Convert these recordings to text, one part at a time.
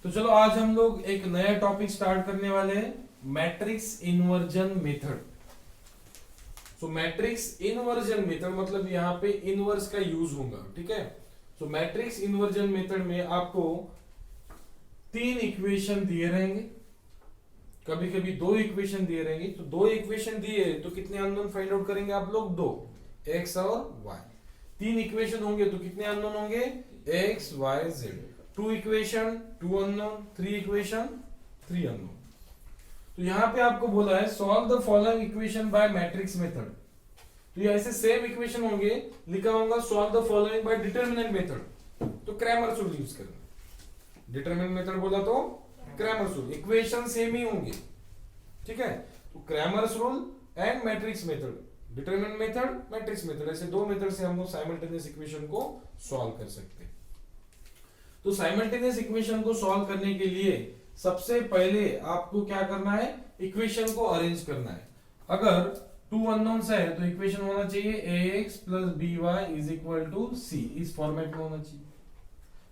तो चलो आज हम लोग एक नया टॉपिक स्टार्ट करने वाले हैं, मैट्रिक्स इन्वर्जन मेथड। सो मैट्रिक्स इन्वर्जन मेथड मतलब यहाँ पे इनवर्स का यूज होगा, ठीक है। सो मैट्रिक्स इन्वर्जन मेथड में आपको तीन इक्वेशन दिए रहेंगे, कभी कभी दो इक्वेशन दिए रहेंगे। तो दो इक्वेशन दिए तो कितने अननोन फाइंड आउट करेंगे आप लोग? दो, एक्स और वाई। तीन इक्वेशन होंगे तो कितने अननोन होंगे? X Y Z. Two equation, two unknown, three equation, three unknown. तो यहां पे आपको बोला है solve the following equation by matrix method. तो ये ऐसे सेम इक्वेशन होंगे, लिखा होगा solve the following by determinant method. तो क्रैमर रूल यूज करना। डिटरमिनेंट मेथड बोला तो क्रैमर रूल, इक्वेशन सेम ही होंगे, ठीक है। तो Cramer rule and matrix method, determinant method, matrix method, ऐसे दो मेथड से हम लोग साइमल्टेनियस इक्वेशन को सॉल्व कर सकते हैं। तो साइमल्टेनियस इक्वेशन को सॉल्व करने के लिए सबसे पहले आपको क्या करना है? इक्वेशन को अरेंज करना है। अगर टू अननोन्स है तो इक्वेशन होना चाहिए ax plus by is equal to c, इस फॉर्मेट में होना चाहिए।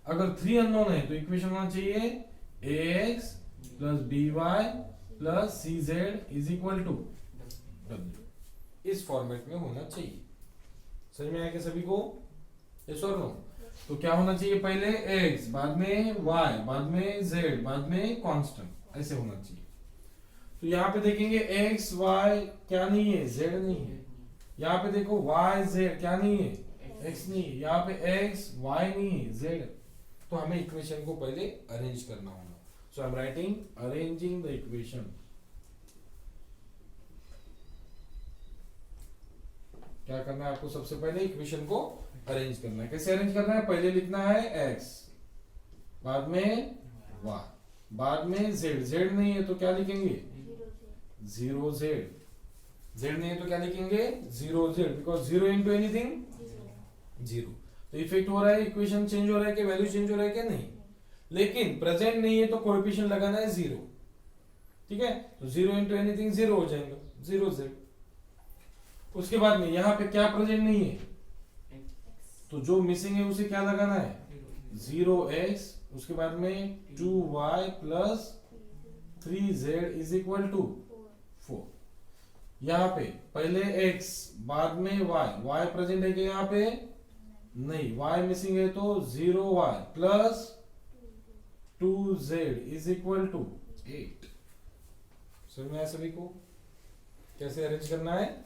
अगर थ्री अननोन है तो इक्वेशन होना चाहिए ax plus by plus cz is equal to w, इस फॉर्मेट में होना चाहिए। समझ में आया क्या सभी को? यस और नो? तो क्या होना चाहिए? पहले x, बाद में y, बाद में z, बाद में कांस्टेंट, ऐसे होना चाहिए। तो यहाँ पे देखेंगे x y क्या नहीं है? z नहीं है। यहाँ पे देखो y z क्या नहीं है? x नहीं है। यहाँ पे x y नहीं है, z। तो हमें इक्वेशन को पहले अरेंज करना होगा। So I am writing arranging the equation. क्या करना है आपको? सबसे पहले इक्वेशन को अरेंज करना है। कैसे अरेंज करना है? पहले लिखना है x, बाद में y, बाद में z। z नहीं है तो क्या लिखेंगे? Zero z। z नहीं है तो क्या लिखेंगे? Zero z, because zero into anything zero. तो इफेक्ट हो रहा है, इक्वेशन चेंज हो रहा है कि वैल्यू चेंज हो रहा है क्या? नहीं। लेकिन प्रेजेंट नहीं है तो कोएफिशिएंट लगाना है जीरो, ठीक है। तो जीरो इंटू एनीथिंग जीरो हो जाएगा, जीरो z। उसके बाद में यहाँ पे क्या प्रेजेंट नहीं है तो जो मिसिंग है उसे क्या लगाना है? Zero x। उसके बाद में two Y plus three Z is equal to four. यहाँ पे पहले x, बाद में y, y प्रेजेंट है क्या यहाँ पे? नहीं, y मिसिंग है तो zero y plus two Z is equal to eight. समझ में आया सभी को? कैसे अरेंज करना है?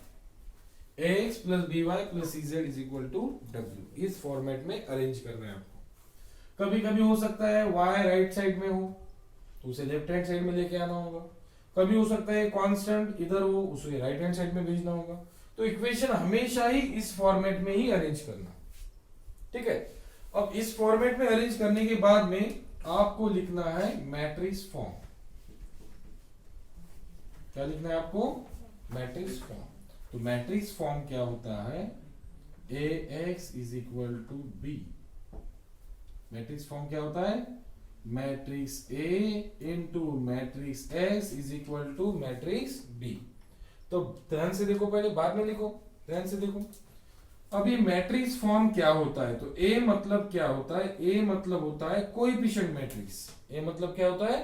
ax plus by plus cz is equal to w, इस फॉर्मेट में अरेंज करना है आपको। कभी कभी हो सकता है y राइट साइड में हो तो उसे लेफ्ट हैंड साइड में लेके आना होगा। कभी हो सकता है कांस्टेंट इधर हो, उसे राइट हैंड साइड में भेजना होगा। तो इक्वेशन हमेशा ही इस फॉर्मेट में ही अरेंज करना, ठीक है। अब इस फॉर्मेट में अरेंज करने के बाद में आपको लिखना है मैट्रिक्स फॉर्म। क्या लिखना है आपको? Matrix form. तो मैट्रिक्स फॉर्म क्या होता है? ax is equal to b। Matrix form क्या होता है? Matrix A into matrix S is equal to matrix B। तो ध्यान से देखो, पहले बाद में लिखो, ध्यान से देखो। अभी मैट्रिक्स फॉर्म क्या होता है? तो A मतलब क्या होता है? A मतलब होता है कोएफिशिएंट मैट्रिक्स। A मतलब क्या होता है?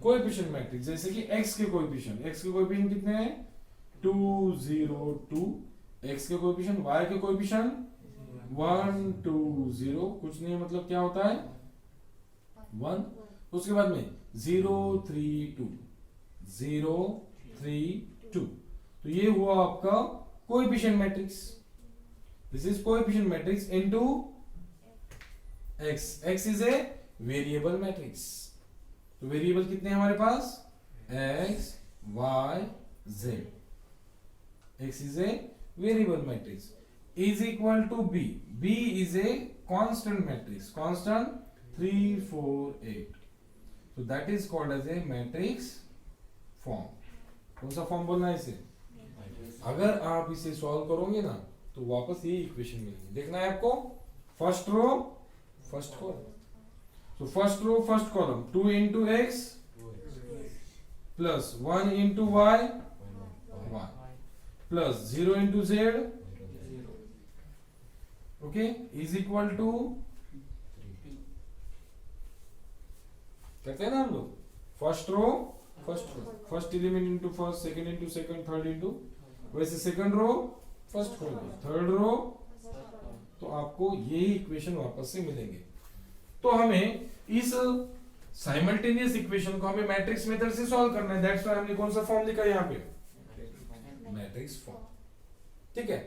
Coefficient matrix. जैसे कि x के कोएफिशिएंट, x के कोएफिशिएंट कितने हैं? 2 0 2। x के कोएफिशिएंट, y के कोएफिशिएंट 1 2 0, कुछ नहीं मतलब क्या होता है? 1। उसके बाद में 0 3 2, 0 3 2। तो ये हुआ आपका coefficient matrix. This is coefficient matrix into x। x is a variable matrix. तो वेरिएबल कितने हैं हमारे पास? x y z। x is a variable matrix is equal to b. b is a constant matrix, constant 3 4 8. so that is called as a matrix form. कौन सा form बोलना है इसे? अगर आप इसे सॉल्व करोगे ना तो वापस ये इक्वेशन मिलेगी। देखना है आपको फर्स्ट रो फर्स्ट कॉलम। तो first row first column 2 into X plus 1 into Y plus 0 into z, okay, is equal to करते हैं ना हम लोग, first row first element into first, second into second, third into, वैसे second row first column, third row, तो आपको यही equation वापस से मिलेंगे। तो हमें इस साइमल्टेनियस इक्वेशन को हमें मैट्रिक्स मेथड से सॉल्व करना है, दैट्स व्हाई हमने कौन सा फॉर्म लिखा है यहाँ पे, मैट्रिक्स फॉर्म। ठीक है,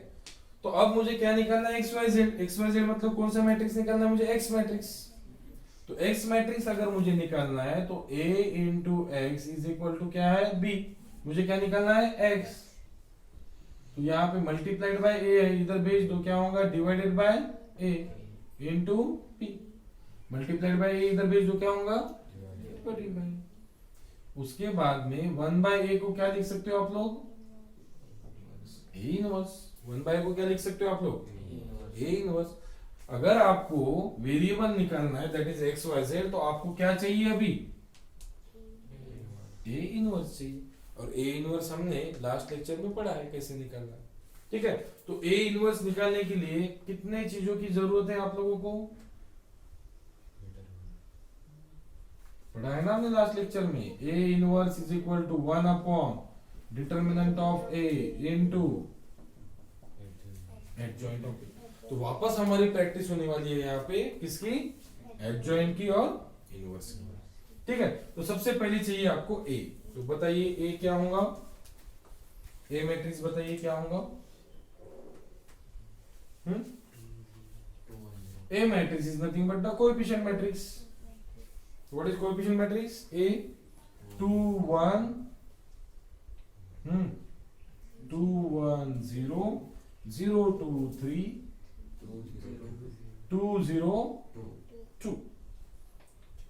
तो अब मुझे क्या निकालना है, X Y Z. X Y Z मतलब कौन सा मैट्रिक्स निकालना है मुझे, एक्स मैट्रिक्स। तो एक्स मैट्रिक्स अगर मुझे निकालना है तो A into X is equal to क्या है, B। मुझे क्या निकालना है, x। तो यहाँ पे मल्टीप्लाइड बाय A है, इधर भेज दो, क्या होगा, divided by A into P। Multiplied by A इधर भेज दो, क्या होगा, डिवाइडेड बाय। उसके बाद में 1 बाय A को क्या लिख सकते हो आप लोग, A इनवर्स। 1 बाय A को क्या लिख सकते हो आप लोग, A इनवर्स। अगर आपको वेरिएबल निकालना है that is X Y Z, तो आपको क्या चाहिए अभी, ए इनवर्स चाहिए। और ए इनवर्स हमने लास्ट लेक्चर में पढ़ा है कैसे निकालना है। ठीक है, तो ए इनवर्स निकालने के लिए कितने चीजों की जरूरत है आप लोगों को, पढ़ा है ना हमने लास्ट लेक्चर में, A inverse is equal to 1 upon determinant of A into adjoint of A. तो वापस हमारी प्रैक्टिस होने वाली है यहाँ पे किसकी, एडजॉइंट की और इनवर्स की। ठीक है, तो सबसे पहले चाहिए आपको ए। तो बताइए ए क्या होगा, ए मैट्रिक्स बताइए क्या होगा, A matrix is nothing but the coefficient matrix. What is coefficient matrix, A 2 1 2 1 0 0 2 3 2 0 2।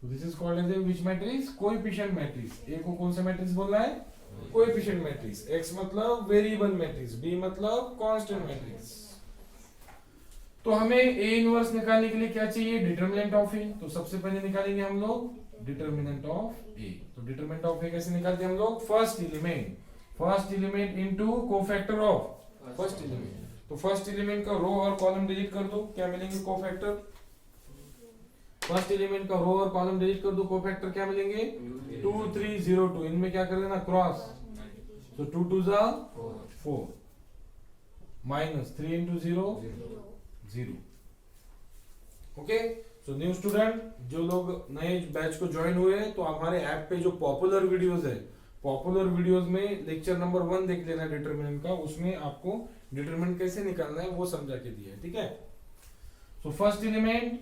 This is called as A which matrix, coefficient matrix. A को कौन सा मैट्रिक्स बोलना है, कोएफिशिएंट मैट्रिक्स। एक्स मतलब वेरिएबल मैट्रिक्स, बी मतलब कांस्टेंट मैट्रिक्स। तो हमें A inverse निकालने के लिए क्या चाहिए, डिटरमिनेंट ऑफ ए। तो सबसे पहले निकालेंगे हम लोग डिटरमिनेंट ऑफ ए। तो डिटरमिनेंट ऑफ ए कैसे निकालते हैं हम लोग, first element into cofactor of first element. तो फर्स्ट एलिमेंट का रो और कॉलम डिलीट कर दो, क्या मिलेंगे, कोफैक्टर। फर्स्ट एलिमेंट का रो और कॉलम डिलीट कर दो, कोफैक्टर क्या मिलेंगे, 2 3 0 2। इनमें क्या कर देना, क्रॉस। तो 2 2 जा 4 minus 3 into 0 0। Okay, so new student जो लोग नए बैच को ज्वाइन हुए हैं, तो हमारे ऐप पे जो पॉपुलर वीडियोस है, पॉपुलर वीडियोस में लेक्चर नंबर 1 देख लेना डिटरमिनेंट का, उसमें आपको डिटरमिनेंट कैसे निकालना है वो समझा के दिया है। ठीक है, so first element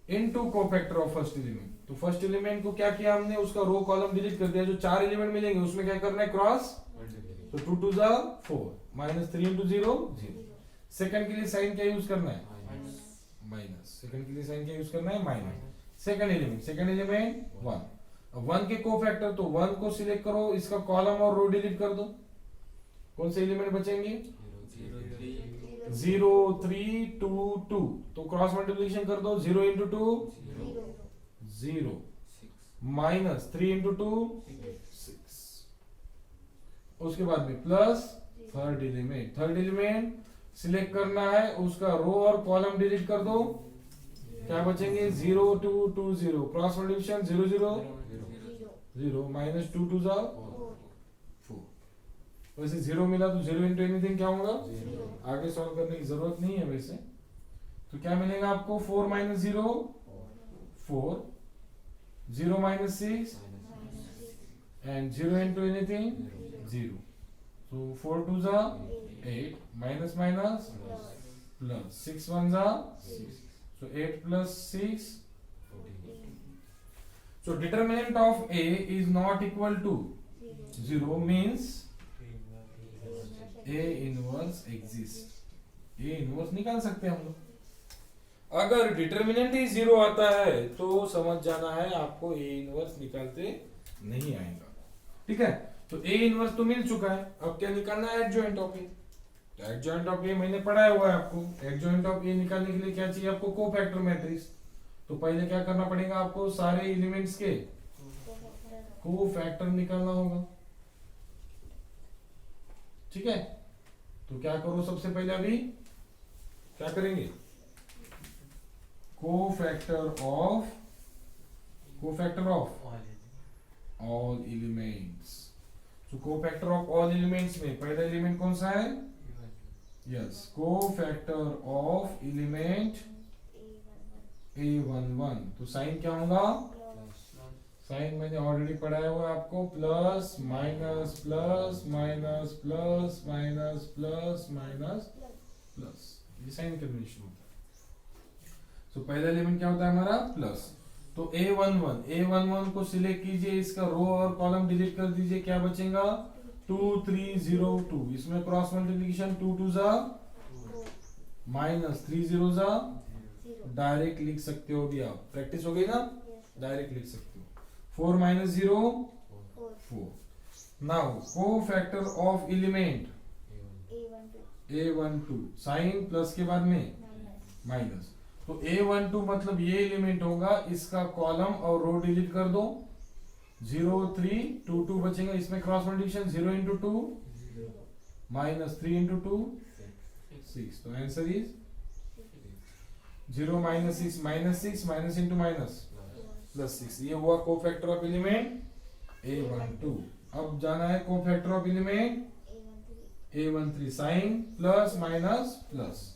into cofactor of first element. तो फर्स्ट एलिमेंट को क्या किया हमने, उसका रो कॉलम डिलीट कर दिया। जो 4 एलिमेंट मिलेंगे उसमें क्या करना है, क्रॉस। तो 2 2 जा 4 माइनस 3 इंटू 0 0। सेकंड के लिए साइन क्या यूज करना है, माइनस। सेकंड के लिए साइन क्या यूज करना है, माइनस। Second element 1। अब 1 के कोफैक्टर, तो 1 को सिलेक्ट करो, इसका कॉलम और रो डिलीट कर दो। कौन से एलिमेंट बचेंगे, 0 3 2 2। तो क्रॉस मल्टीप्लिकेशन कर दो, 0 इंटू 2 0 माइनस 3 इंटू 2 6। उसके बाद में प्लस थर्ड एलिमेंट सिलेक्ट करना है, उसका रो और कॉलम डिलीट कर दो, क्या बचेंगे, 0 2 2 0। क्रॉस मल्टीप्लिकेशन 0 0 0 माइनस 2 2 जा 4। वैसे 0 मिला तो 0 इंटू एनीथिंग क्या होगा, आगे सॉल्व करने की जरूरत नहीं है वैसे। तो क्या मिलेगा आपको, 4 minus 0 4, 0 minus 6 and 0 into anything 0। So 4 2 जा 8 माइनस माइनस प्लस 6 1 जा 6। So 8 plus 6 so determinant of A is not equal to 0 means A inverse exists। A inverse निकाल सकते हैं हम लोग। अगर डिटर्मिनेंट ही 0 आता है तो समझ जाना है आपको A इनवर्स निकालते नहीं आएगा। ठीक है, तो A इनवर्स तो मिल चुका है, अब क्या निकालना है, adjoint of A। Adjoint of A मैंने पढ़ाया हुआ है आपको। एडजॉइंट ऑफ ए निकालने के लिए क्या चाहिए आपको, कोफैक्टर मैट्रिक्स। तो पहले क्या करना पड़ेगा आपको, सारे एलिमेंट्स के कोफैक्टर निकालना होगा। ठीक है, तो क्या करो, सबसे पहले अभी क्या करेंगे, cofactor of cofactor of all elements. So cofactor of all elements में पहला एलिमेंट कौन सा है? Yes, cofactor of element A11। तो साइन क्या होगा? साइन मैंने ऑलरेडी पढ़ाया हुआ है आपको, plus minus plus minus plus minus plus minus plus, ये साइन कन्वेंशन होता है। तो पहला एलिमेंट क्या होता है हमारा? प्लस। तो A11 को सिलेक्ट कीजिए, इसका रो और कॉलम डिलीट कर दीजिए, क्या बचेगा? 2 3 0 2। इसमें क्रॉस मल्टीप्लिकेशन 2 2 जा माइनस 3 0 जा, डायरेक्ट लिख सकते हो भी आप, प्रैक्टिस हो गई ना, डायरेक्ट लिख सकते हो। 4 minus 0 4। now cofactor of element A12 sign plus के बाद में माइनस। तो A12 मतलब ये एलिमेंट होगा, इसका कॉलम और रो डिलीट कर दो, 0 3 2 2 बचेगा। इसमें cross multiplication 0 into 2 minus 3 into 2 6। तो answer is 0 minus 6 minus into minus plus 6। ये हुआ कोफैक्टर ऑफ एलिमेंट A12। अब जाना है cofactor of element A13, sign plus minus plus.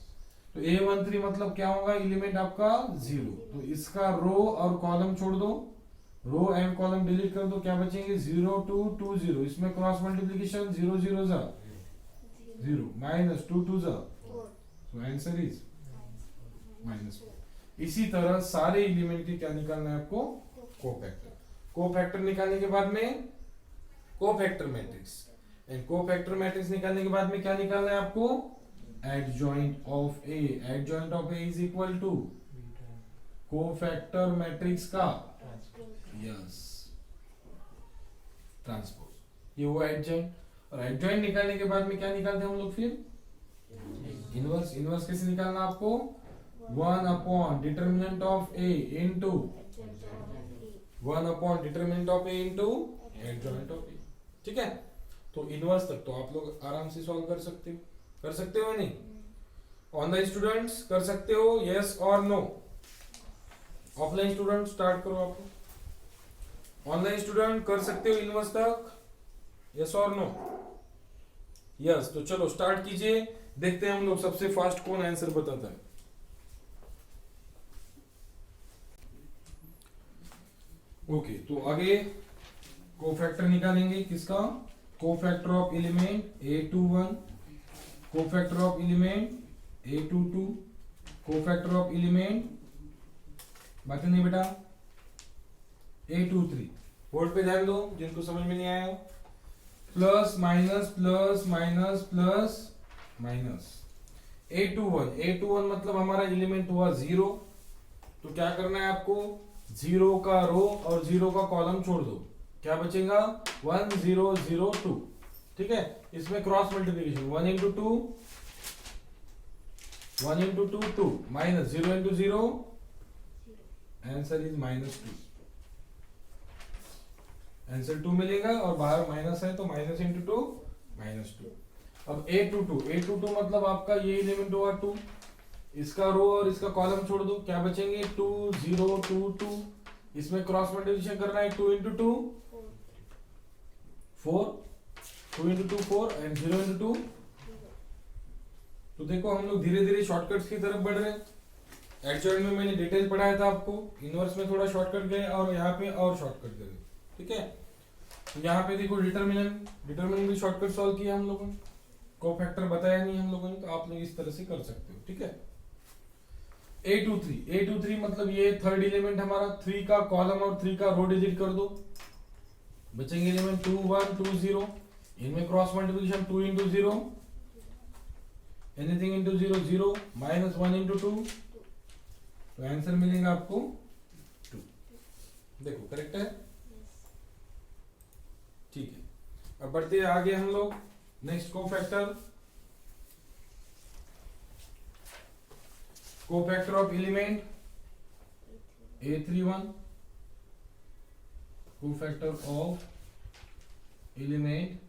तो A13 मतलब क्या होगा? एलिमेंट आपका 0। तो इसका रो और कॉलम छोड़ दो, रो एंड कॉलम डिलीट कर दो, क्या बचेंगे? 0 2 2 0। इसमें क्रॉस मल्टीप्लिकेशन 0 0 जा 0 माइनस 2 2 जा, तो आंसर इज माइनस। इसी तरह सारे एलिमेंट के क्या निकालना है आपको? कोफैक्टर। कोफैक्टर निकालने के बाद में cofactor matrix, and cofactor matrix निकालने के बाद में क्या निकालना है आपको? Adjoint of A. Adjoint of A is equal to cofactor matrix का यस ट्रांसपोज। ये हुआ एडजॉइंट। और एडजॉइंट निकालने के बाद में क्या निकालते हैं हम लोग? फिर इनवर्स। इनवर्स कैसे निकालना आपको? 1 upon determinant of A into 1 upon determinant of A into adjoint of A। ठीक है, तो इनवर्स तक तो आप लोग आराम से सॉल्व कर सकते हो नहीं? ऑनलाइन स्टूडेंट्स कर सकते हो, यस और नो? ऑफलाइन स्टूडेंट स्टार्ट करो आप। ऑनलाइन स्टूडेंट कर सकते हो इनवर्स तक, यस और नो? यस। तो चलो स्टार्ट कीजिए, देखते हैं हम लोग सबसे फास्ट कौन आंसर बताता है। ओके, तो आगे कोफैक्टर निकालेंगे किसका? Cofactor of element A21, cofactor of element A22, cofactor of element बातें नहीं बेटा A23। बोर्ड पे ध्यान दो जिनको समझ में नहीं आया। Plus minus plus minus plus minus. A21 मतलब हमारा एलिमेंट हुआ 0। तो क्या करना है आपको? 0 का रो और 0 का कॉलम छोड़ दो, क्या बचेगा? 1 0 0 2। ठीक है, इसमें cross multiplication 1 into 2 1 into 2 2 minus 0 into 0, answer is -2। Answer 2 मिलेगा और बाहर माइनस है तो माइनस into 2 -2। अब A22 मतलब आपका ये एलिमेंट होगा 2, इसका रो और इसका कॉलम छोड़ दो, क्या बचेंगे? 2 0 2 2। इसमें क्रॉस मल्टीप्लिकेशन करना है 2 into 2 4, 2 into 2 4 एंड 0 into 2। तो देखो हम लोग धीरे धीरे शॉर्टकट्स की तरफ बढ़ रहे हैं। एडजॉइंट में मैंने डिटेल पढ़ाया था आपको, इनवर्स में थोड़ा शॉर्टकट गए और यहाँ पे और शॉर्टकट गए। ठीक है, तो यहाँ पे देखो डिटरमिनेंट भी शॉर्टकट सॉल्व किया हम लोगों ने, कोफैक्टर बताया नहीं हम लोगों ने, तो आप लोग इस तरह से कर सकते हो। ठीक है, A23 मतलब ये थर्ड एलिमेंट हमारा, 3 का कॉलम और 3 का रो डिलीट कर दो, बचेंगे एलिमेंट 2 1 2 0। इनमें cross multiplication 2 into 0, anything into 0 0, minus 1 into 2। तो आंसर मिलेगा आपको 2। देखो करेक्ट है। ठीक है, अब बढ़ते हैं आगे हम लोग। Next cofactor of element A31, cofactor of element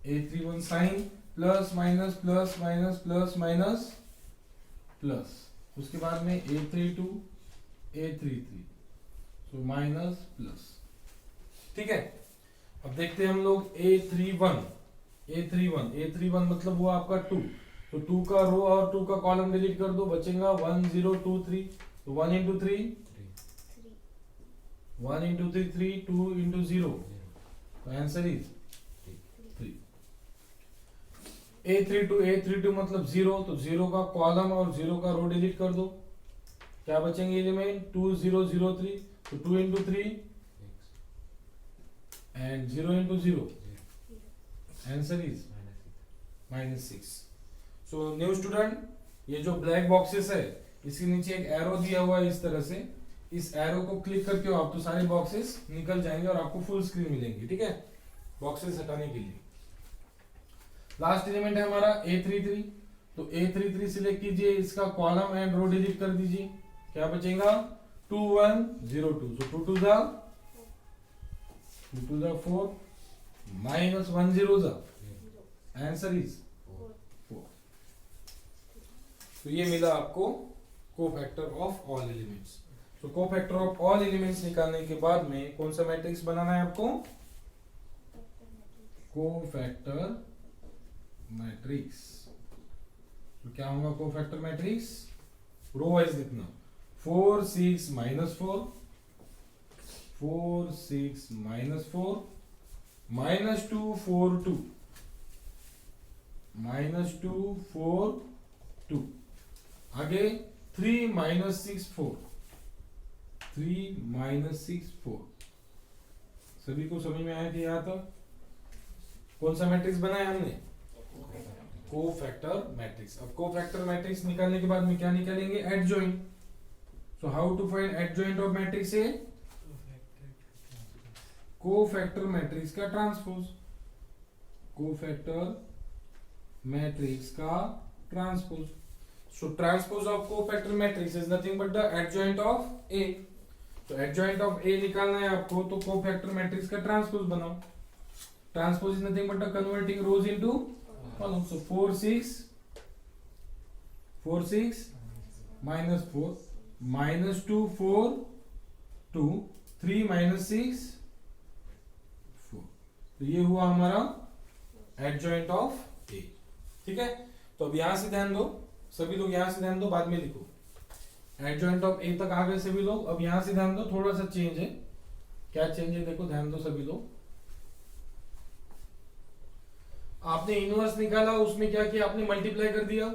A31 sign plus minus plus minus plus minus plus, उसके बाद में A32 A33। तो तो माइनस प्लस, ठीक है। अब देखते हैं हम लोग A31 मतलब वो आपका 2, तो 2 का रो और 2 का कॉलम डिलीट कर दो, बचेगा 1 0 2 3, तो 1 into 3 1 into 3 3, 2 into 0, तो आंसर इज 3। A32 मतलब 0, तो 0 का कॉलम और 0 का रो डिलीट कर दो, क्या बचेंगे एलिमेंट 2 0 0 3, तो 2 into 3 and 0 into 0, answer is -6। So new student, ये जो ब्लैक बॉक्सेस है इसके नीचे एक एरो दिया हुआ है इस तरह से, इस एरो को क्लिक करके आप तो सारे बॉक्सेस निकल जाएंगे और आपको फुल स्क्रीन मिलेंगी, ठीक है, बॉक्सेस हटाने के लिए। लास्ट एलिमेंट है हमारा A33, तो A33 सिलेक्ट कीजिए, इसका कॉलम एंड रो डिलीट कर दीजिए, क्या बचेगा 2 1 0 2, so 2 2 जा 4 minus 1 0 जा, आंसर इज 4। तो ये मिला आपको कोफैक्टर ऑफ ऑल एलिमेंट्स। तो कोफैक्टर ऑफ ऑल एलिमेंट्स निकालने के बाद में कौन सा मैट्रिक्स बनाना है आपको, कोफैक्टर मैट्रिक्स। तो क्या होगा कोफैक्टर मैट्रिक्स, रो वाइज लिखना, 4 6 -4 4 6 -4 -2 4 2 -2 4 2, आगे 3 -6 4 3 -6 4। सभी को समझ में आया कि यहाँ तक कौन सा मैट्रिक्स बनाया हमने, कोफैक्टर मैट्रिक्स। अब कोफैक्टर मैट्रिक्स निकालने के बाद में क्या निकालेंगे, adjoint. So how to find adjoint of matrix A, cofactor matrix का ट्रांसपोज, कोफैक्टर मैट्रिक्स का transpose. So transpose of cofactor matrix is nothing but the adjoint of A. तो एडजॉइंट ऑफ ए निकालना है आपको, तो कोफैक्टर मैट्रिक्स का transpose बनाओ। Transpose is nothing but the converting rows into column. सो 4 6 -4 -2 4 2 3 -6 4। तो ये हुआ हमारा एडजॉइंट ऑफ ए, ठीक है। तो अब यहां से ध्यान दो, सभी लोग यहां से ध्यान दो, बाद में लिखो। एडजॉइंट ऑफ ए तक आ गए सभी लोग। अब यहां से ध्यान दो, थोड़ा सा चेंज है, क्या चेंज है देखो, ध्यान दो सभी लोग। आपने इनवर्स निकाला, उसमें क्या किया आपने, मल्टीप्लाई कर दिया।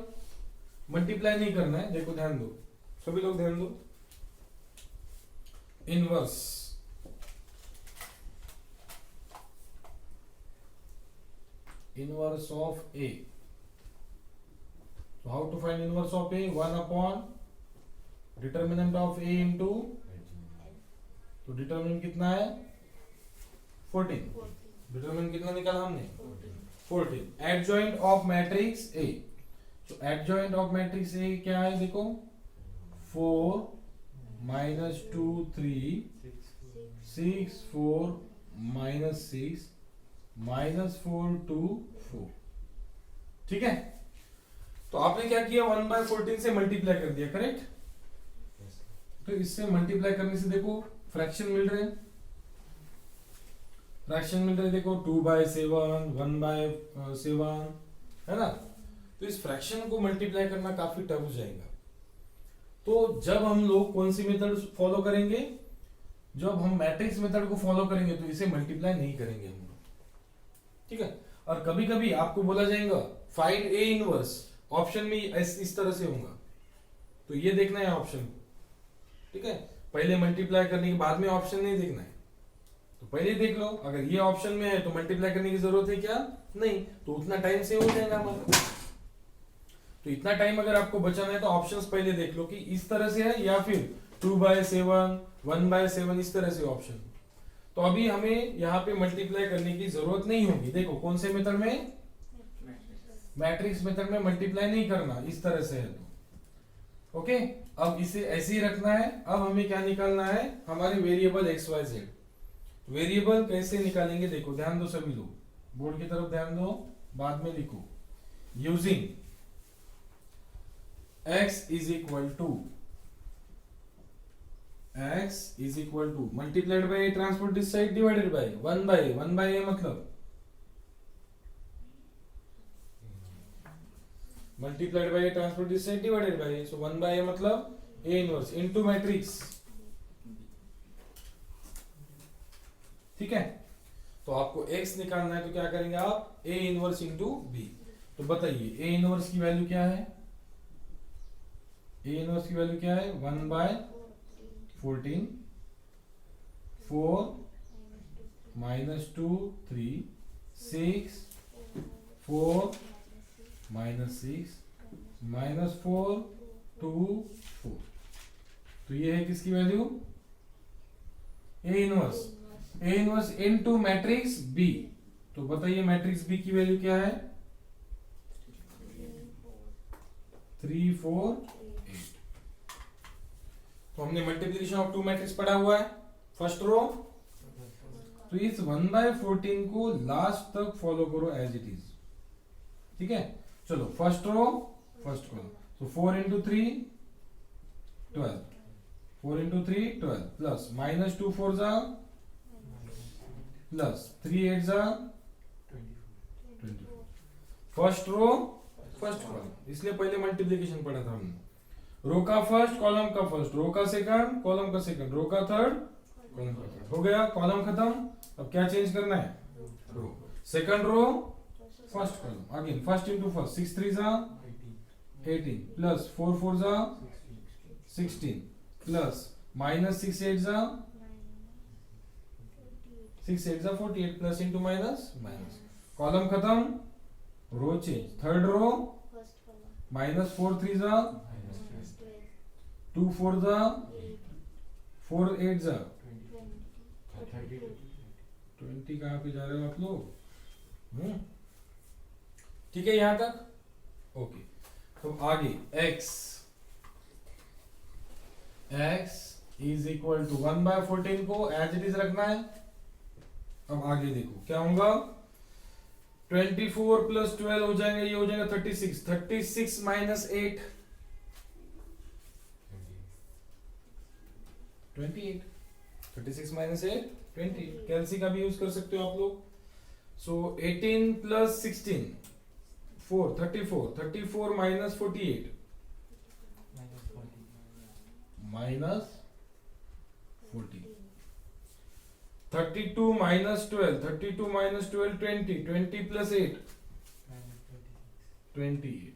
मल्टीप्लाई नहीं करना है, देखो ध्यान दो सभी लोग, ध्यान दो। Inverse, inverse of A. So how to find inverse of a, 1 upon determinant of a into, तो डिटरमिनेंट कितना है 14, डिटरमिनेंट कितना निकाला हमने 14। एडजॉइंट ऑफ मैट्रिक्स ए, तो एडजॉइंट ऑफ मैट्रिक्स ए क्या है देखो, 4 -2 3 6 4 -6 -4 2 4, ठीक है। तो आपने क्या किया, 1/14 से मल्टीप्लाई कर दिया, करेक्ट। तो इससे मल्टीप्लाई करने से देखो फ्रैक्शन मिल रहे हैं, देखो 2/7 1/7 है ना। तो इस फ्रैक्शन को मल्टीप्लाई करना काफी टफ हो जाएगा। तो जब हम लोग कौन सी मेथड फॉलो करेंगे, जब हम मैट्रिक्स मेथड को फॉलो करेंगे तो इसे मल्टीप्लाई नहीं करेंगे हम लोग, ठीक है। और कभी कभी आपको बोला जाएगा फाइंड ए इनवर्स, ऑप्शन में इस तरह से होगा, तो ये देखना है ऑप्शन, ठीक है। पहले मल्टीप्लाई करने के बाद में ऑप्शन नहीं देखना है, तो पहले देख लो। अगर ये ऑप्शन में है तो मल्टीप्लाई करने की जरूरत है क्या, नहीं, तो उतना टाइम से हो जाएगा हमारा। तो इतना टाइम अगर आपको बचाना है तो ऑप्शंस पहले देख लो कि इस तरह से है या फिर 2/7 1/7 इस तरह से ऑप्शन। तो अभी हमें यहाँ पे मल्टीप्लाई करने की जरूरत नहीं होगी। देखो कौन से मेथड में, मैट्रिक्स मेथड में मल्टीप्लाई नहीं करना, इस तरह से है तो ओके। अब इसे ऐसे ही रखना है। अब हमें क्या निकालना है, हमारे वेरिएबल XYZ। वेरिएबल कैसे निकालेंगे देखो, ध्यान दो सभी लोग, बोर्ड की तरफ ध्यान दो, बाद में लिखो। Using x is equal to x is equal to multiplied by transport this side divided by 1 by a मतलब multiplied by transport this side divided by a, so 1 by a मतलब a इनवर्स into मैट्रिक्स, ठीक है। तो आपको x निकालना है तो क्या करेंगे आप, a इनवर्स इंटू b। तो बताइए a इनवर्स की वैल्यू क्या है, a इनवर्स की वैल्यू क्या है, 1 बाय 14, 4 माइनस 2 3 6 4 माइनस 6 माइनस 4 2 4। तो ये है किसकी value, a inverse into matrix b। तो बताइए मैट्रिक्स b की वैल्यू क्या है, 3 4 8। तो हमने मल्टीप्लिकेशन ऑफ टू मैट्रिक्स पढ़ा हुआ है, फर्स्ट रो। तो इस 1/14 को लास्ट तक फॉलो करो एज इट इज, ठीक है। चलो फर्स्ट रो फर्स्ट कॉलम, तो 4 इंटू 3 12, 4 इंटू 3 12 प्लस माइनस 2 4 जा प्लस 3 8 जा 24। फर्स्ट रो फर्स्ट कॉलम, इसलिए पहले मल्टीप्लिकेशन पढ़ा था हमने, रो का फर्स्ट कॉलम का फर्स्ट, रो का सेकंड कॉलम का सेकंड, रो का थर्ड कॉलम का थर्ड। हो गया कॉलम खत्म, अब क्या चेंज करना है, row. Second row first column, again first into first, 6 3 जा 18 प्लस 4 4 जा 16 प्लस माइनस 6 8 जा 6 8 जा 48 plus into minus minus, column खत्म, रो चेंज। थर्ड रो माइनस 4 3 जा 2 4 जा 4 8 जा 20। कहां पे जा रहे हो आप लोग, ठीक है यहां तक, ओके। तो आगे x इज इक्वल टू 1/14 को एज इट इज रखना है। अब आगे देखो क्या होगा, 24 प्लस 12 हो जाएगा, ये हो जाएगा 36, 36 माइनस 8 28, 36 माइनस 8 28। कैलसी का भी यूज कर सकते हो आप लोग। सो 18 plus 16 4 34, 34 minus 48 minus 40, 32 minus 12, 32 minus 12 20, 20 plus 8 28,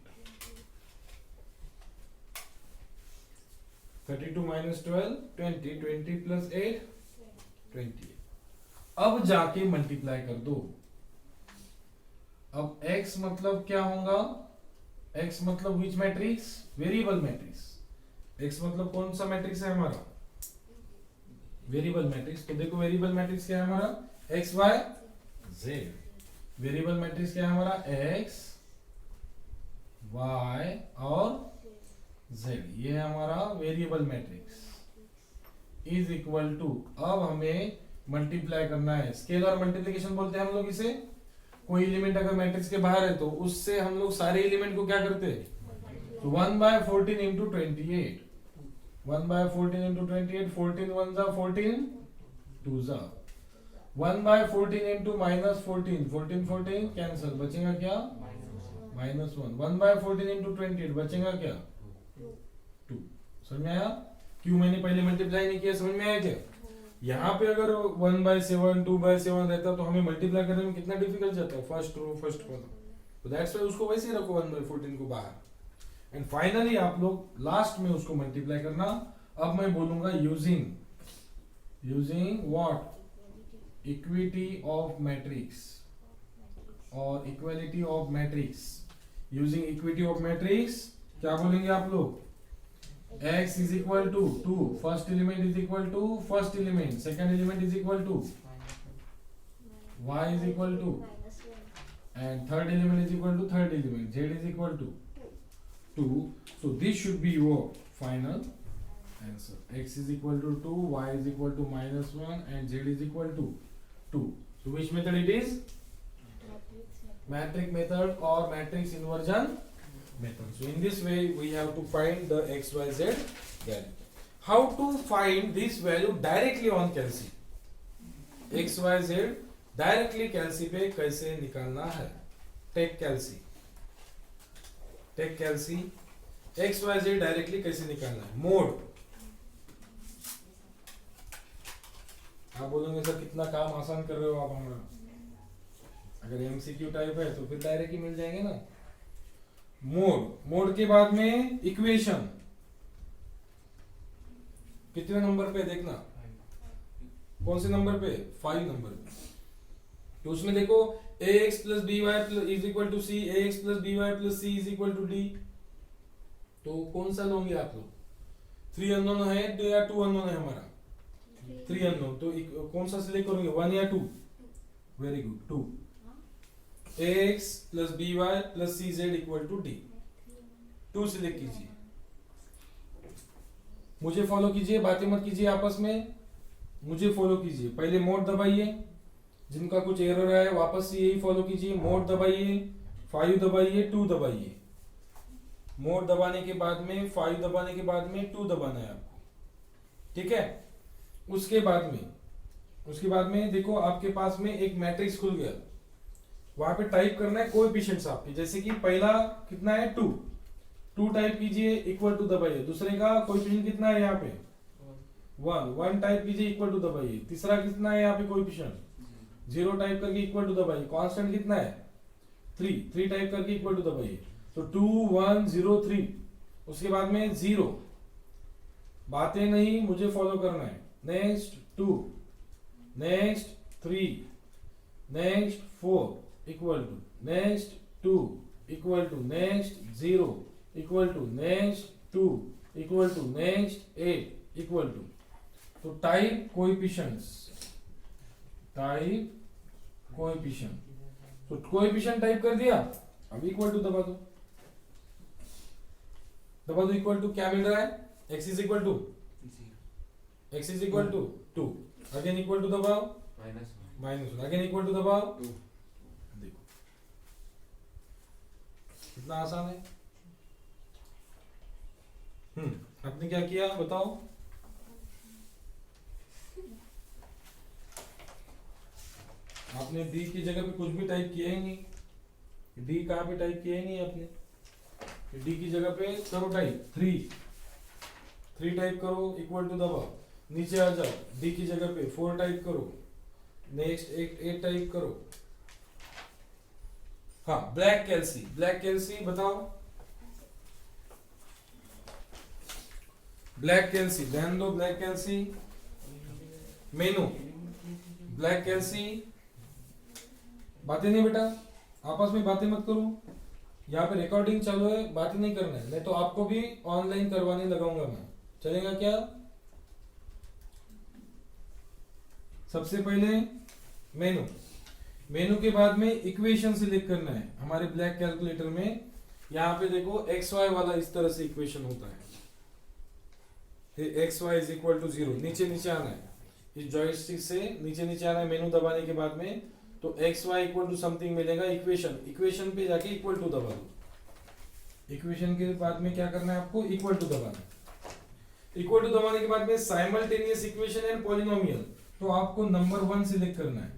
32 minus 12 20, 20 plus 8 28। अब जाके मल्टीप्लाई कर दो। अब x मतलब क्या होगा, x मतलब विच मैट्रिक्स, वेरिएबल मैट्रिक्स। x मतलब कौन सा मैट्रिक्स है हमारा, वेरिएबल मैट्रिक्स। तो देखो वेरिएबल मैट्रिक्स क्या है हमारा, x y z। Variable matrix क्या है हमारा, x y और z, ये है हमारा variable matrix. Is equal to, अब हमें मल्टीप्लाई करना है, स्केलर मल्टीप्लिकेशन बोलते हैं हम लोग इसे। कोई एलिमेंट अगर मैट्रिक्स के बाहर है तो उससे हम लोग सारे एलिमेंट को क्या करते हैं, तो 1/14 इंटू 28, 1/14 इंटू 28, 14 1 जा 14 2 जा, 1/14 इंटू माइनस 14, 14 14 कैंसिल, बचेगा क्या माइनस 1, 1/14 इंटू 28 बचेगा क्या 2। समझ में आया, क्यों मैंने पहले मल्टीप्लाई नहीं किया, समझ में आया क्या। यहाँ पे अगर 1/7 2/7 रहता तो हमें मल्टीप्लाई करने में कितना डिफिकल्ट जाता है, फर्स्ट रो फर्स्ट कॉलम। तो दैट्स व्हाई उसको वैसे ही रखो 1/14 को बाहर, एंड फाइनली आप लोग लास्ट में उसको मल्टीप्लाई करना। अब मैं बोलूंगा using what, equity of matrix और equality of matrix. Using equity of matrix क्या बोलेंगे आप लोग, x is equal to 2, first element is equal to first element, second element is equal to y is equal to, and third element is equal to third element, z is equal to 2. So this should be your final answer. X is equal to 2, y is equal to -1 and z is equal to 2. So which method it is, matrix method or matrix inversion method. So in this way we have to find the x y z value. How to find this value directly on calci, X Y Z directly calci पे कैसे निकालना है। Take calci X Y Z directly कैसे निकालना है। Mode, आप बोलोगे sir कितना काम आसान कर रहे हो आप हमारा, अगर एमसीक्यू टाइप है तो फिर डायरेक्ट ही मिल जाएंगे ना। मोड के बाद में इक्वेशन, कितने नंबर पे देखना, कौन से नंबर पे, 5 नंबर पे। तो उसमें देखो ax plus B Y is equal to C, ax plus B Y plus C is equal to D. तो कौन सा लोगे आप लोग, 3 अननोन है या 2 अननोन है हमारा, 3 अननोन। तो कौन सा सिलेक्ट करोगे, 1 या 2। Very good, 2। ax plus B Y plus C Z equal to D, 2 select कीजिए। मुझे फॉलो कीजिए, बातें मत कीजिए आपस में, मुझे फॉलो कीजिए। पहले मोड दबाइए, जिनका कुछ एरर है वापस से यही फॉलो कीजिए। मोड दबाइए, 5 दबाइए, 2 दबाइए। मोड दबाने के बाद में 5 दबाने के बाद में 2 दबाना है आपको, ठीक है। उसके बाद में देखो आपके पास में एक मैट्रिक्स खुल गया, वहां पे टाइप करना है कोएफिशिएंट्स आपके, जैसे कि पहला कितना है 2 टाइप कीजिए, इक्वल टू दबाइए। दूसरे का कोएफिशिएंट कितना है यहाँ पे 1 टाइप कीजिए, इक्वल टू दबाइए। तीसरा कितना है यहाँ पे कोएफिशिएंट 0 टाइप करके इक्वल टू दबाइए। कांस्टेंट कितना है 3 टाइप करके इक्वल टू दबाइए। तो 2 1 0 3, उसके बाद में 0। बातें नहीं, मुझे फॉलो करना है। Next 2, next 3, next 4 equal to, next 2 equal to, next 0 equal to, next 2 equal to, next 8 equal to. तो टाइप कोएफिशिएंट्स, तो कोएफिशिएंट टाइप कर दिया, अब इक्वल टू दबा दो। इक्वल टू क्या मिल रहा है, x is equal to 2, again equal to दबाओ, -1, अगेन इक्वल टू दबाओ। देखो कितना आसान है। आपने क्या किया बताओ, आपने डी की जगह पे कुछ भी टाइप किया ही नहीं। डी कहाँ पे टाइप किया ही नहीं आपने, डी की जगह पे करो टाइप 3 टाइप करो, इक्वल टू दबाओ। नीचे आ जाओ, डी की जगह पे 4 टाइप करो, नेक्स्ट 8 टाइप करो। हाँ, ब्लैक कैल्सी बताओ। ब्लैक कैल्सी ध्यान दो, ब्लैक कैल्सी मेनू, ब्लैक कैल्सी। बातें नहीं बेटा, आपस में बातें मत करो, यहाँ पे रिकॉर्डिंग चालू है, बातें नहीं करना है, नहीं तो आपको भी ऑनलाइन करवाने लगाऊंगा मैं, चलेगा क्या। सबसे पहले मेनू के बाद में इक्वेशन सिलेक्ट करना है। हमारे ब्लैक कैलकुलेटर में यहाँ पे देखो एक्स वाई वाला इस तरह से इक्वेशन होता है, X Y is equal to 0, नीचे आना है, इस जॉयस्टिक से नीचे आना है मेनू दबाने के बाद में। तो X Y equal to something मिलेगा, इक्वेशन पे जाके इक्वल टू दबा दो। इक्वेशन के बाद में क्या करना है आपको, इक्वल टू दबाना है। इक्वल टू दबाने के बाद में साइमल्टेनियस इक्वेशन एंड पॉलिनोमियल, तो आपको नंबर 1 सिलेक्ट करना है,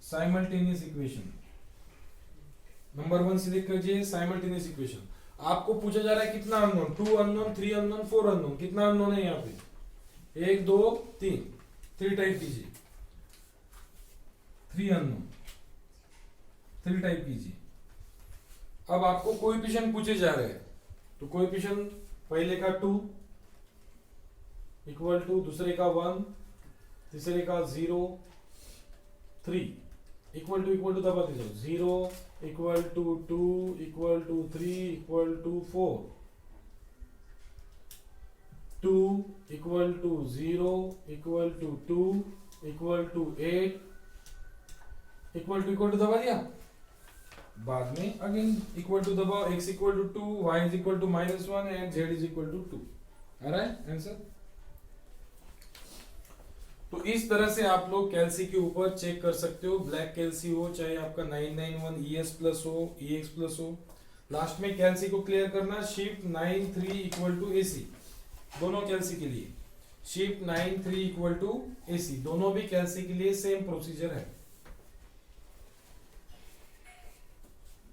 साइमल्टेनियस इक्वेशन। नंबर 1 सिलेक्ट कीजिए, साइमल्टेनियस इक्वेशन। आपको पूछा जा रहा है कितना अननोन, 2 अननोन, 3 अननोन, 4 अननोन। कितना अननोन है यहाँ पे, 1 2 3 टाइप कीजिए, 3 अननोन, 3 टाइप कीजिए। अब आपको कोएफिशिएंट पूछे जा रहे हैं, तो कोएफिशिएंट पहले का 2 इक्वल टू, दूसरे का 1, तीसरे का 0, 3 इक्वल टू दबाते जाओ। 0 equal to 2 equal to 3 equal to 4, 2 equal to 0 equal to 2 equal to 8 equal to दबा दिया। बाद में अगेन इक्वल टू दबाओ, x equal to 2, y is equal to -1 and z is equal to 2। आ रहा है आंसर। तो इस तरह से आप लोग कैल्सी के ऊपर चेक कर सकते हो, ब्लैक कैल्सी हो चाहे आपका 991 ES प्लस हो, EX प्लस हो। लास्ट में कैल्सी को क्लियर करना, शिफ्ट 93 इक्वल टू AC, दोनों कैल्सी के लिए। शिफ्ट 9 3 इक्वल टू AC, दोनों भी कैलसी के लिए सेम प्रोसीजर है।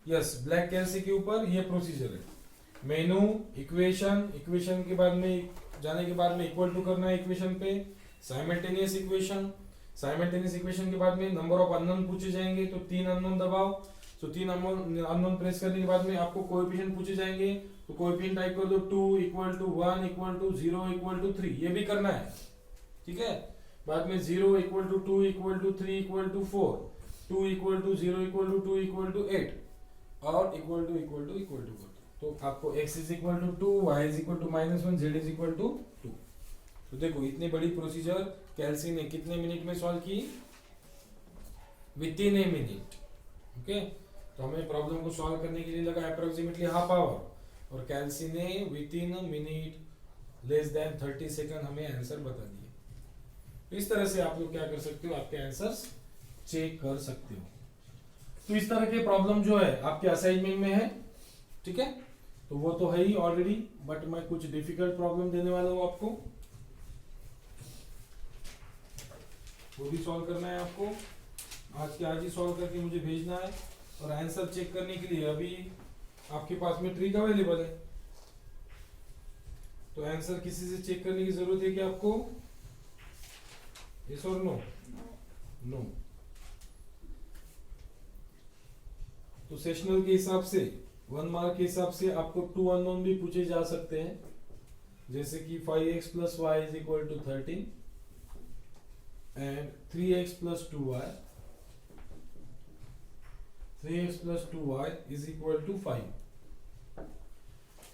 यस, ब्लैक कैलसी के ऊपर ये प्रोसीजर है। मेनू, इक्वेशन, इक्वेशन के बाद में जाने के बाद में इक्वल टू करना है इक्वेशन पे, साइमल्टेनियस इक्वेशन, साइमल्टेनियस इक्वेशन के बाद में नंबर ऑफ अननोन पूछे जाएंगे, तो 3 अननोन दबाओ, तो 3 अननोन प्रेस करने के बाद में आपको कोएफिशिएंट पूछे जाएंगे, तो कोएफिशिएंट टाइप कर दो 2 equal to 1 equal to 0 equal to 3, ये भी करना है, ठीक है। बाद में 0 equal to 2 equal to 3 equal to 4, 2 equal to 0 equal to 2 equal to 8 और equal to equal to equal to, तो आपको x is equal to 2, y is equal to -1, z is equal to 2। तो देखो इतनी बड़ी प्रोसीजर कैलसी ने कितने minute में सॉल्व की, with in a minute. Okay, तो हमें प्रॉब्लम को सॉल्व करने के लिए लगा अप्रोक्सीमेटली हाफ आवर, और कैलसी ने with in a minute less than 30 second हमें आंसर बता दिए। इस तरह से आप लोग क्या कर सकते हो, आपके आंसर्स चेक कर सकते हो। तो इस तरह के प्रॉब्लम जो है आपके असाइनमेंट में है, ठीक है, तो वो तो है ही ऑलरेडी, बट मैं कुछ डिफिकल्ट प्रॉब्लम देने वाला हूं आपको, वो भी सॉल्व करना है आपको, आज के आज ही सॉल्व करके मुझे भेजना है। और आंसर चेक करने के लिए अभी आपके पास में ट्रिक अवेलेबल है, तो आंसर किसी से चेक करने की जरूरत है कि आपको, यस और नो? नो। तो सेशनल के हिसाब से 1 मार्क के हिसाब से आपको 2 अननोन भी पूछे जा सकते हैं, जैसे कि 5x plus Y is equal to 13 and 3x plus 2y, 3x plus 2y is equal to 5।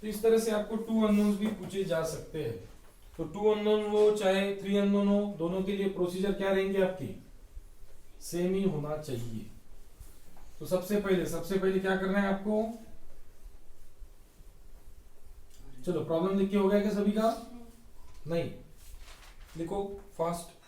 तो इस तरह से आपको 2 अननोन्स भी पूछे जा सकते हैं। तो 2 अननोन हो चाहे 3 अननोन हो, दोनों के लिए प्रोसीजर क्या रहेंगे आपकी, सेम ही होना चाहिए। तो सबसे पहले क्या करना है आपको, चलो प्रॉब्लम लिख के हो गया क्या सभी का? नहीं, लिखो फास्ट।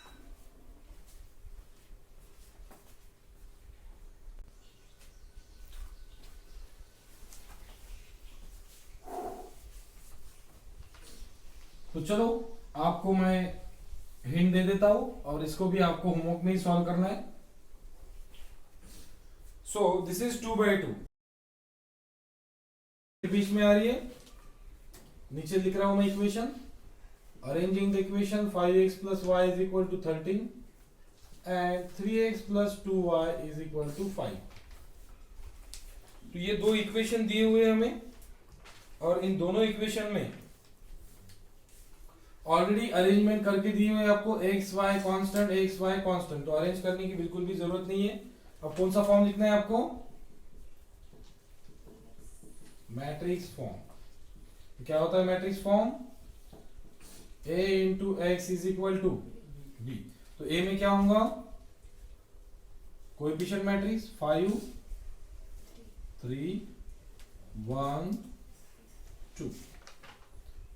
तो चलो आपको मैं हिंट दे देता हूं, और इसको भी आपको होमवर्क में ही सॉल्व करना है। सो दिस इज 2/2, बीच में आ रही है, नीचे लिख रहा हूं मैं equation, arranging the equation 5x plus Y is equal to 13 and 3x plus 2y is equal to 5। तो ये दो इक्वेशन दिए हुए हमें, और इन दोनों इक्वेशन में ऑलरेडी अरेंजमेंट करके दिए हुए आपको x y constant, x y constant, तो अरेंज करने की बिल्कुल भी जरूरत नहीं है। अब कौन सा फॉर्म लिखना है आपको, मैट्रिक्स फॉर्म। क्या होता है matrix form, a into X is equal to b। तो a में क्या होगा, coefficient matrix 5 3 1 2,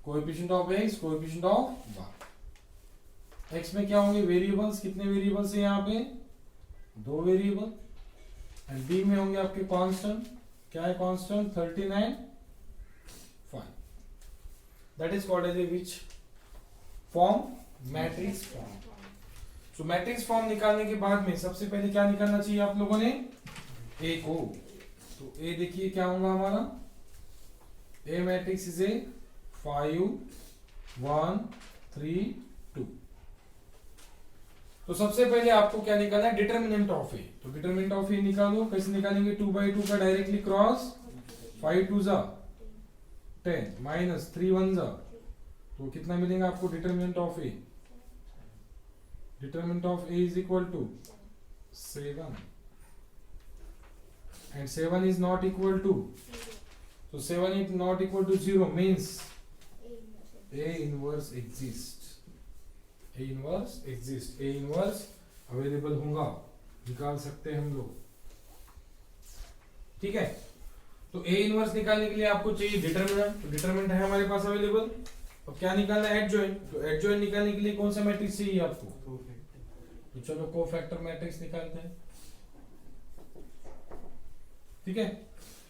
coefficient of x, coefficient of y। x में क्या होंगे वेरिएबल्स, कितने वेरिएबल्स है यहाँ पे, 2 वेरिएबल, एंड b में होंगे आपके कांस्टेंट, क्या है constant 13 and 5। That is called as a which form, matrix form. So matrix form निकालने के बाद में सबसे पहले क्या निकालना चाहिए आप लोगों ने, a को। तो a देखिए क्या होगा हमारा, a मैट्रिक्स इज ए 5 1 3 2। तो सबसे पहले आपको क्या निकालना है, डिटरमिनेंट ऑफ ए। तो डिटरमिनेंट ऑफ ए निकालो, कैसे निकालेंगे, 2/2 का डायरेक्टली क्रॉस, 5 2 जा 10 माइनस 3 1 जा, तो कितना मिलेगा आपको determinant of A, determinant of A is equal to 7 and 7 is not equal to, so 7 is not equal to 0 means A inverse exists, A inverse exists, A inverse available होगा, निकाल सकते हैं हम लोग, ठीक है। तो A इनवर्स निकालने के लिए आपको चाहिए डिटरमिनेंट, तो डिटरमिनेंट है हमारे पास अवेलेबल। अब क्या निकालना है, एडजॉइंट। तो एडजॉइंट निकालने के लिए कौन सा मैट्रिक्स चाहिए आपको, तो चलो कोफैक्टर मैट्रिक्स निकालते हैं, ठीक है।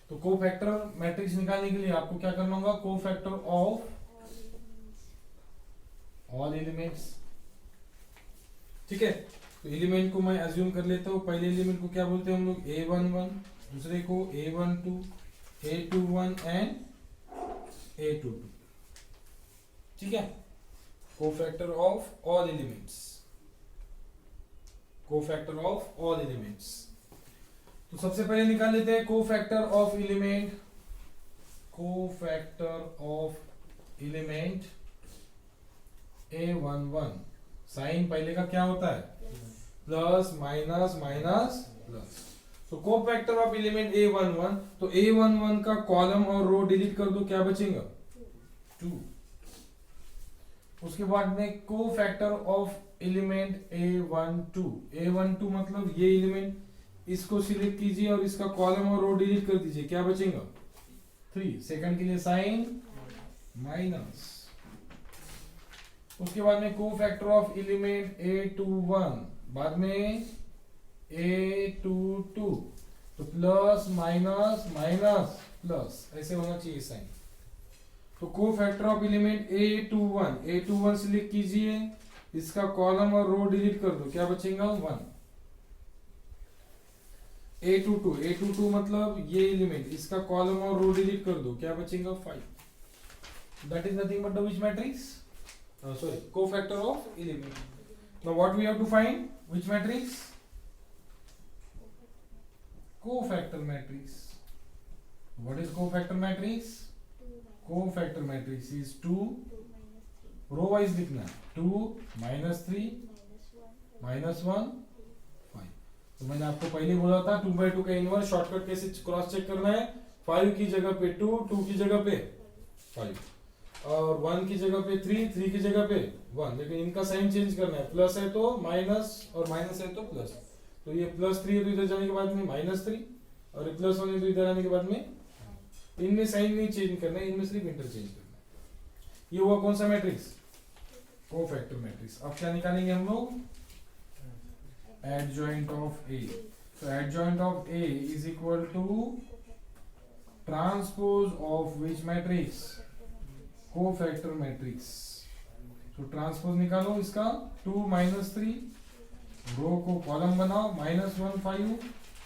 तो कोफैक्टर मैट्रिक्स निकालने के लिए आपको क्या करना होगा, कोफैक्टर ऑफ ऑल एलिमेंट्स। ठीक है, तो एलिमेंट को मैं अज्यूम कर लेता हूँ। पहले एलिमेंट को क्या बोलते हैं हम लोग, A11, दूसरे को A12, A21 एंड A22। ठीक है, cofactor of all elements, cofactor of all elements. तो सबसे पहले निकाल लेते हैं cofactor of element, cofactor of element A11। Sign पहले का क्या होता है, प्लस माइनस माइनस प्लस। तो कोफैक्टर ऑफ एलिमेंट A11, तो A11 का कॉलम और रो डिलीट कर दो, क्या बचेगा 2। उसके बाद में cofactor of element A12, A12 मतलब ये एलिमेंट, इसको सिलेक्ट कीजिए और इसका कॉलम और रो डिलीट कर दीजिए, क्या बचेगा 3। सेकंड के लिए साइन माइनस। उसके बाद में कोफैक्टर ऑफ एलिमेंट A21, बाद में A22, तो प्लस माइनस माइनस प्लस, ऐसे होना चाहिए साइन। तो cofactor of element A21, A21 select कीजिए, इसका कॉलम और रो डिलीट कर दो, क्या बचेगा 1। A22, A22 मतलब ये एलिमेंट, इसका कॉलम और रो डिलीट कर दो, क्या बचेगा 5। That is nothing but the which matrix, sorry, cofactor of element. Now what we have to find, which matrix, cofactor matrix. What is cofactor matrix, cofactor matrix is 2, row wise लिखना है, 2 minus 3 minus 1 5। तो मैंने आपको पहले बोला था 2/2 का inverse shortcut कैसे क्रॉस चेक करना है, 5 की जगह पे 2, 2 की जगह पे 5 और 1 की जगह पे 3, 3 की जगह पे 1, लेकिन इनका साइन चेंज करना है, प्लस है तो माइनस और माइनस है तो प्लस। तो ये +3 है तो इधर जाने के बाद में -3 और +1 है तो इधर आने के बाद में, इनमें साइन नहीं चेंज करना है, इनमें सिर्फ इंटरचेंज करना है। ये हुआ कौन सा मैट्रिक्स, कोफैक्टर मैट्रिक्स। अब क्या निकालेंगे हम लोग, एडजॉइंट ऑफ ए। तो adjoint of A is equal to transpose of which matrix, cofactor matrix. तो ट्रांसपोज निकालो इसका, 2 minus 3, रो को कॉलम बनाओ, -1 5,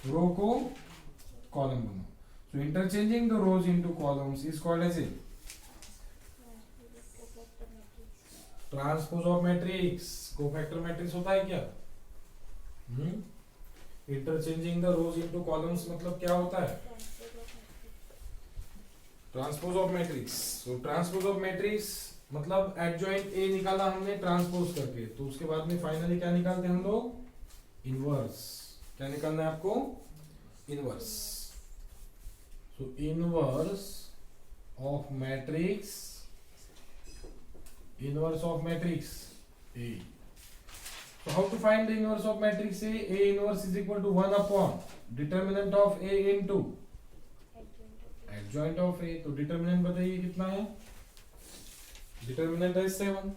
रो को कॉलम बनाओ। So interchanging the rows into columns is called as a transpose of matrix। Cofactor matrix होता है क्या, interchanging the rows into columns मतलब क्या होता है, ट्रांसपोज ऑफ मैट्रिक्स। तो ट्रांसपोज ऑफ मैट्रिक्स मतलब एडजॉइंट ए निकाला हमने ट्रांसपोज करके, तो उसके बाद में फाइनली क्या निकालते हैं हम लोग, इनवर्स। क्या निकालना है आपको, inverse. So inverse of matrix, inverse of matrix A. So how to find the inverse of matrix A? A inverse is equal to 1 upon determinant of A into adjoint of A। तो determinant बताइए कितना है, determinant है 7,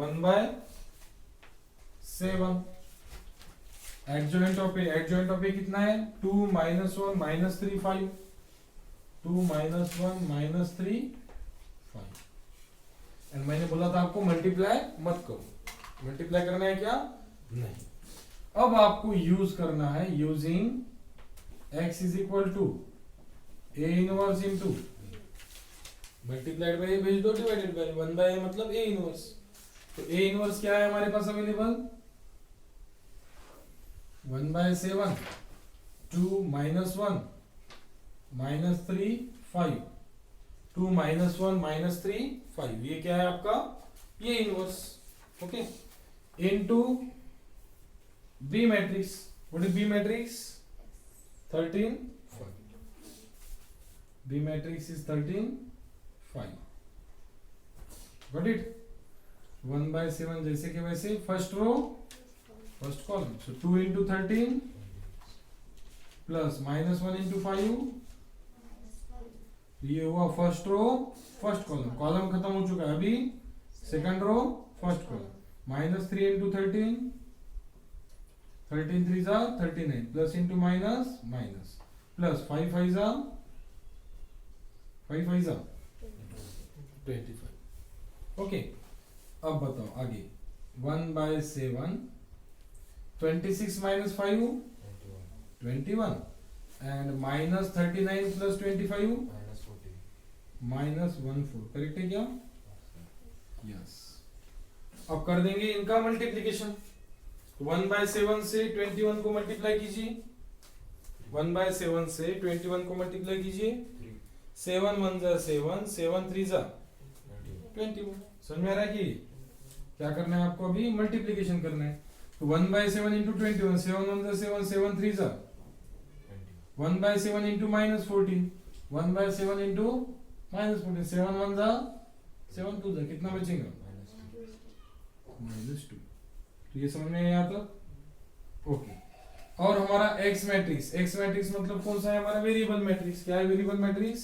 1/7। adjoint of A, adjoint of A कितना है, 2 minus 1 minus 3 5, 2 minus 1 minus 3 5। And मैंने बोला था आपको मल्टीप्लाई मत करो, मल्टीप्लाई करना है क्या नहीं। अब आपको यूज करना है, using x is equal to a inverse into multiplied by भेज दो, डिवाइडेड बाय 1/a मतलब a इनवर्स। तो a इनवर्स क्या है हमारे पास available, 1/7, 2 minus 1 minus 3 5, 2 minus 1 minus 3 5, ये क्या है आपका, ये inverse. Okay, into B matrix. What is B matrix, 13 5। B matrix is 13 5। Got it, 1/7 जैसे के वैसे, first row first column. So 2 into 13 plus -1 into 5, ये हुआ first row first column, column खत्म हो चुका है, अभी second row first column. -3 into 13, 13 3 39, plus into minus minus, plus 5 5 25। Okay, अब बताओ आगे 1/7 26 minus 5 21 and minus 39 plus 25 minus 14 correct है क्या? यस। अब कर देंगे इनका मल्टीप्लीकेशन। 1/7 से 21 को मल्टीप्लाई कीजिए, 1/7 से 21 को मल्टीप्लाई कीजिए, 7 1 जा 7, 7 3 जा 21। समझ में आ रहा है कि क्या करना है आपको? अभी मल्टीप्लीकेशन करना है। तो 1/7 इंटू 21, 7 1 जा 7, 7 3 जा 1/7 इंटू -14, 1/7 इंटू -14, 7 1 जा 7 2 जा कितना बचेगा? -2। तो ये समझ में आया तक? ओके। और हमारा एक्स मैट्रिक्स, एक्स मैट्रिक्स मतलब कौन सा है? हमारा वेरिएबल मैट्रिक्स। क्या है वेरिएबल मैट्रिक्स?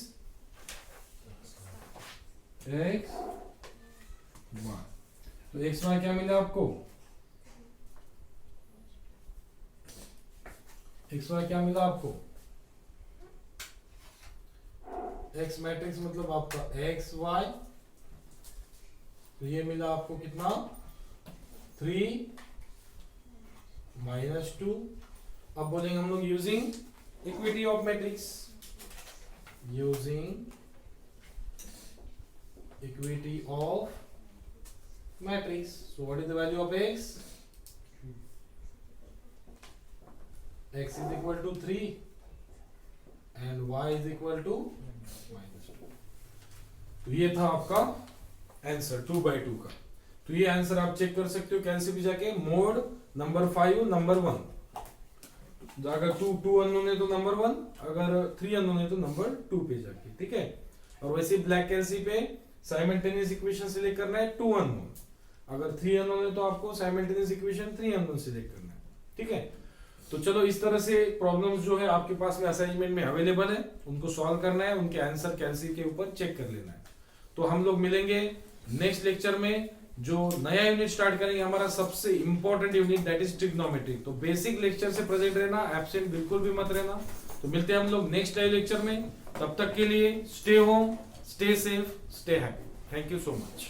X Y. तो एक्स वाई क्या मिला आपको? एक्स वाई क्या मिला आपको? एक्स मैट्रिक्स मतलब आपका एक्स वाई। तो ये मिला आपको कितना? 3 -2। अब बोलेंगे हम लोग using equity of matrix, using equity of matrix. So what is the value of x? x is equal to 3 and y is equal to -2। तो ये था आपका आंसर 2/2 का। तो ये आंसर आप चेक कर सकते हो कैसे भी जाके, मोड नंबर 5 नंबर 1। अगर 2 अननोन है तो नंबर 1, अगर 3 अननोन है तो नंबर 2 पे जाके, ठीक है। और वैसे ब्लैक कैल्सी पे साइमल्टेनियस इक्वेशन सिलेक्ट करना है 2 अननोन, अगर 3 अननोन है तो आपको साइमल्टेनियस इक्वेशन 3 अननोन सिलेक्ट करना है, ठीक है। तो चलो इस तरह से प्रॉब्लम्स जो है आपके पास में असाइनमेंट में अवेलेबल है, उनको सॉल्व करना है, उनके आंसर कैल्सी के ऊपर चेक कर लेना है। तो हम लोग मिलेंगे नेक्स्ट लेक्चर में, जो नया यूनिट स्टार्ट करेंगे, हमारा सबसे important unit that is trigonometry. तो बेसिक लेक्चर से प्रेजेंट रहना, एब्सेंट बिल्कुल भी मत रहना। तो मिलते हैं हम लोग नेक्स्ट लाइव लेक्चर में, तब तक के लिए stay home, stay safe, stay happy. Thank you so much.